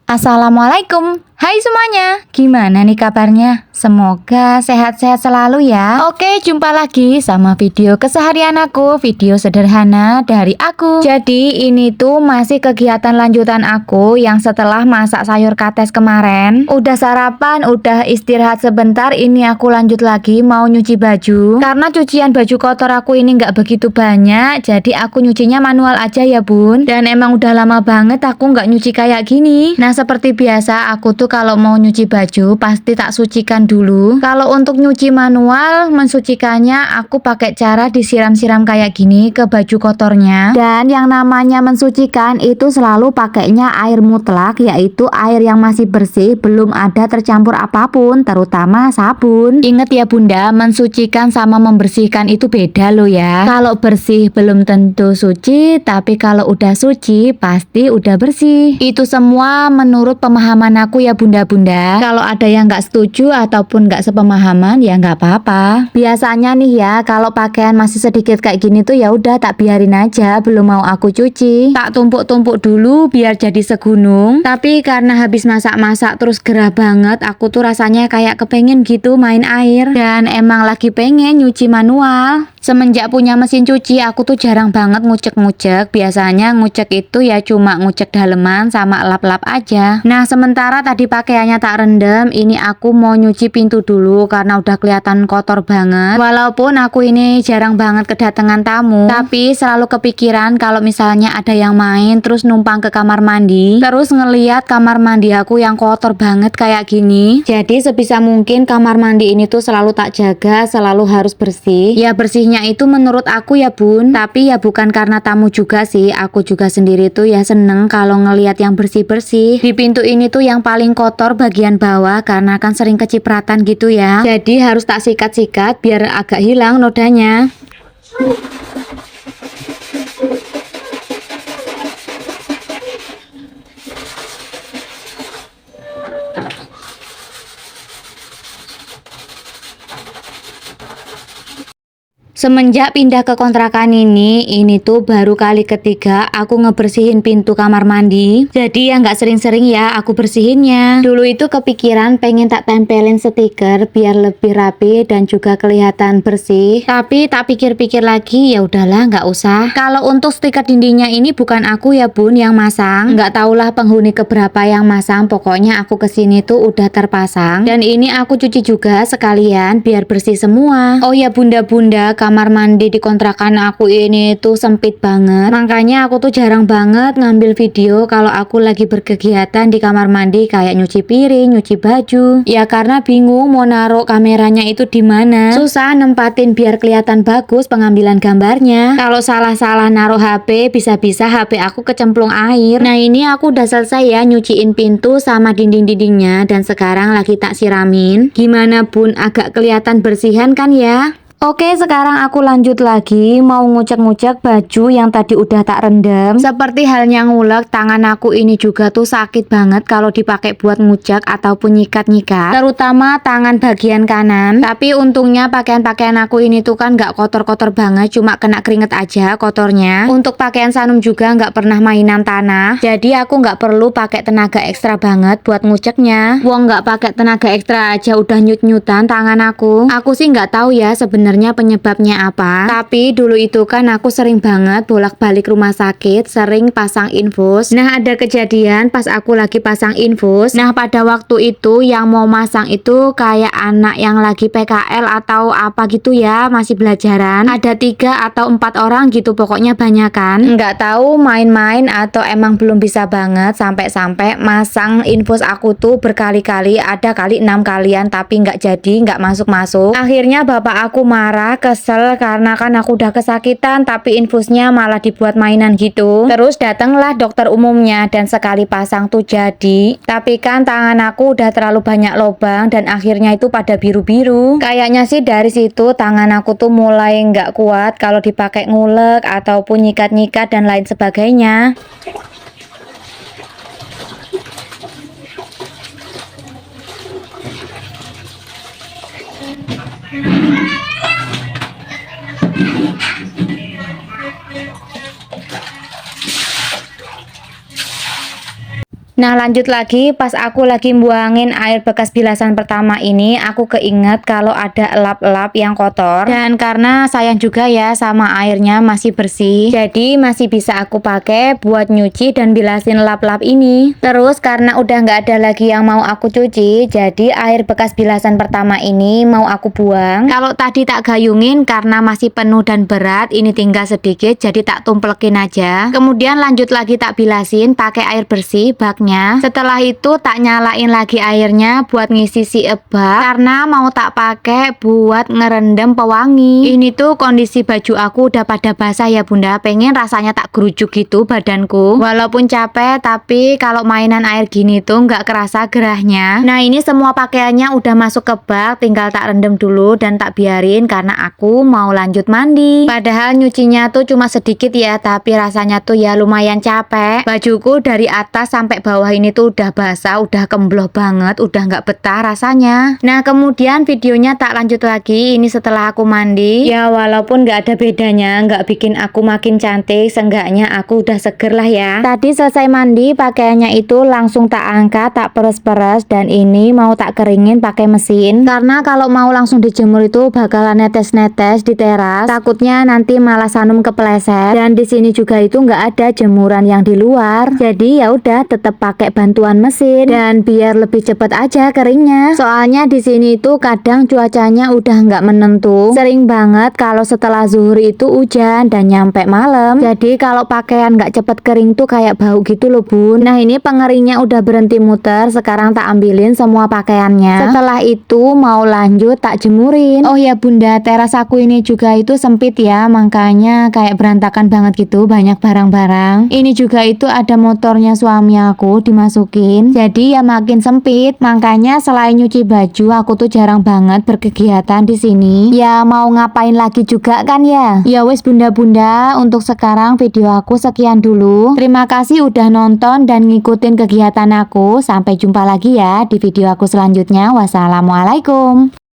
Assalamualaikum. Hai semuanya, gimana nih kabarnya? Semoga sehat-sehat selalu ya. Oke, jumpa lagi sama video keseharian aku, video sederhana dari aku. Jadi ini tuh masih kegiatan lanjutan aku yang setelah masak sayur kates kemarin. Udah sarapan, udah istirahat sebentar, ini aku lanjut lagi mau nyuci baju. Karena cucian baju kotor aku ini nggak begitu banyak, jadi aku nyucinya manual aja ya bun. Dan emang udah lama banget aku nggak nyuci kayak gini. Nah seperti biasa aku tuh kalau mau nyuci baju pasti tak sucikan dulu. Kalau untuk nyuci manual, mensucikannya aku pakai cara disiram-siram kayak gini ke baju kotornya. Dan yang namanya mensucikan itu selalu pakainya air mutlak, yaitu air yang masih bersih, belum ada tercampur apapun, terutama sabun. Ingat ya bunda, mensucikan sama membersihkan itu beda loh ya. Kalau bersih belum tentu suci, tapi kalau udah suci pasti udah bersih. Itu semua menurut pemahaman aku ya bunda-bunda. Kalau ada yang nggak setuju ataupun nggak sepemahaman ya nggak apa-apa. Biasanya nih ya, kalau pakaian masih sedikit kayak gini tuh ya udah tak biarin aja, belum mau aku cuci. Tak tumpuk-tumpuk dulu biar jadi segunung. Tapi karena habis masak-masak terus gerah banget, aku tuh rasanya kayak kepengen gitu main air. Dan emang lagi pengen nyuci manual. Semenjak punya mesin cuci, aku tuh jarang banget ngucek-ngucek. Biasanya ngucek itu ya cuma ngucek daleman sama lap-lap aja. Nah, sementara tadi pakaiannya tak rendam, ini aku mau nyuci pintu dulu karena udah kelihatan kotor banget. Walaupun aku ini jarang banget kedatangan tamu, tapi selalu kepikiran kalau misalnya ada yang main terus numpang ke kamar mandi, terus ngeliat kamar mandi aku yang kotor banget kayak gini. Jadi sebisa mungkin kamar mandi ini tuh selalu tak jaga, selalu harus bersih. Ya bersihnya itu menurut aku ya bun, tapi ya bukan karena tamu juga sih, aku juga sendiri tuh ya seneng kalau ngelihat yang bersih-bersih. Di pintu ini tuh yang paling kotor bagian bawah karena kan sering kecipratan gitu ya, jadi harus tak sikat-sikat biar agak hilang nodanya. Semenjak pindah ke kontrakan ini tuh baru kali ketiga aku ngebersihin pintu kamar mandi. Jadi ya nggak sering-sering ya aku bersihinnya. Dulu itu kepikiran pengen tak tempelin stiker biar lebih rapi dan juga kelihatan bersih. Tapi tak pikir-pikir lagi ya udahlah nggak usah. Kalau untuk stiker dindingnya ini bukan aku ya bun yang masang. Nggak tahulah penghuni keberapa yang masang. Pokoknya aku kesini tuh udah terpasang. Dan ini aku cuci juga sekalian biar bersih semua. Oh ya bunda-bunda, kamar mandi di kontrakan aku ini tuh sempit banget. Makanya aku tuh jarang banget ngambil video kalau aku lagi berkegiatan di kamar mandi kayak nyuci piring, nyuci baju. Ya karena bingung mau naruh kameranya itu di mana. Susah nempatin biar kelihatan bagus pengambilan gambarnya. Kalau salah-salah naruh HP, bisa-bisa HP aku kecemplung air. Nah ini aku udah selesai ya nyuciin pintu sama dinding-dindingnya dan sekarang lagi tak siramin. Gimana bun, agak kelihatan bersihan kan ya? Oke, sekarang aku lanjut lagi mau ngucek-ngucek baju yang tadi udah tak rendam. Seperti halnya ngulek, tangan aku ini juga tuh sakit banget kalau dipakai buat ngucek ataupun nyikat-nyikat, terutama tangan bagian kanan. Tapi untungnya pakaian-pakaian aku ini tuh kan nggak kotor-kotor banget, cuma kena keringet aja kotornya. Untuk pakaian Sanum juga nggak pernah mainan tanah, jadi aku nggak perlu pakai tenaga ekstra banget buat nguceknya. Wong nggak pakai tenaga ekstra aja udah nyut-nyutan tangan aku. Aku sih nggak tahu ya sebenarnya penyebabnya apa, tapi dulu itu kan aku sering banget bolak-balik rumah sakit, sering pasang infus. Nah ada kejadian pas aku lagi pasang infus. Nah pada waktu itu yang mau masang itu kayak anak yang lagi PKL atau apa gitu ya, masih belajaran. Ada 3 atau 4 orang gitu, pokoknya banyakan. Nggak tahu main-main atau emang belum bisa banget sampai-sampai masang infus aku tuh berkali-kali, ada kali 6 kalian tapi nggak jadi, nggak masuk-masuk. Akhirnya bapak aku marah, kesel karena kan aku udah kesakitan tapi infusnya malah dibuat mainan gitu. Terus datanglah dokter umumnya dan sekali pasang tuh jadi. Tapi kan tangan aku udah terlalu banyak lubang dan akhirnya itu pada biru-biru. Kayaknya sih dari situ tangan aku tuh mulai nggak kuat kalau dipakai ngulek ataupun nyikat-nyikat dan lain sebagainya. Nah lanjut lagi, pas aku lagi buangin air bekas bilasan pertama ini, aku keinget kalau ada elap-elap yang kotor. Dan karena sayang juga ya sama airnya masih bersih, jadi masih bisa aku pakai buat nyuci dan bilasin lap-lap ini. Terus karena udah nggak ada lagi yang mau aku cuci, jadi air bekas bilasan pertama ini mau aku buang. Kalau tadi tak gayungin karena masih penuh dan berat, ini tinggal sedikit jadi tak tumplekin aja. Kemudian lanjut lagi tak bilasin pakai air bersih baknya. Setelah itu tak nyalain lagi airnya buat ngisi si bak karena mau tak pakai buat ngerendam pewangi. Ini tuh kondisi baju aku udah pada basah ya bunda, pengen rasanya tak gerujuk gitu badanku. Walaupun capek tapi kalau mainan air gini tuh nggak kerasa gerahnya. Nah ini semua pakaiannya udah masuk ke bak, tinggal tak rendam dulu dan tak biarin karena aku mau lanjut mandi. Padahal nyucinya tuh cuma sedikit ya, tapi rasanya tuh ya lumayan capek. Bajuku dari atas sampai bawah ini tuh udah basah, udah kembloh banget, udah nggak betah rasanya. Nah kemudian videonya tak lanjut lagi, ini setelah aku mandi. Ya walaupun nggak ada bedanya, nggak bikin aku makin cantik, seenggaknya aku udah seger lah ya. Tadi selesai mandi, pakaiannya itu langsung tak angkat, tak peres-peres, dan ini mau tak keringin pakai mesin. Karena kalau mau langsung dijemur itu bakalan netes-netes di teras, takutnya nanti malah Sanum kepleset. Dan di sini juga itu nggak ada jemuran yang di luar, jadi ya udah tetap pakai bantuan mesin dan biar lebih cepet aja keringnya. Soalnya di sini itu kadang cuacanya udah nggak menentu. Sering banget kalau setelah zuhur itu hujan dan nyampe malam. Jadi kalau pakaian nggak cepet kering tuh kayak bau gitu loh bun. Nah ini pengeringnya udah berhenti muter. Sekarang tak ambilin semua pakaiannya. Setelah itu mau lanjut tak jemurin. Oh ya bunda, teras aku ini juga itu sempit ya, makanya kayak berantakan banget gitu, banyak barang-barang. Ini juga itu ada motornya suami aku dimasukin, jadi ya makin sempit. Makanya selain nyuci baju, aku tuh jarang banget berkegiatan di sini. Ya mau ngapain lagi juga kan ya. Ya wes bunda-bunda, untuk sekarang video aku sekian dulu. Terima kasih udah nonton dan ngikutin kegiatan aku. Sampai jumpa lagi ya di video aku selanjutnya. Wassalamualaikum.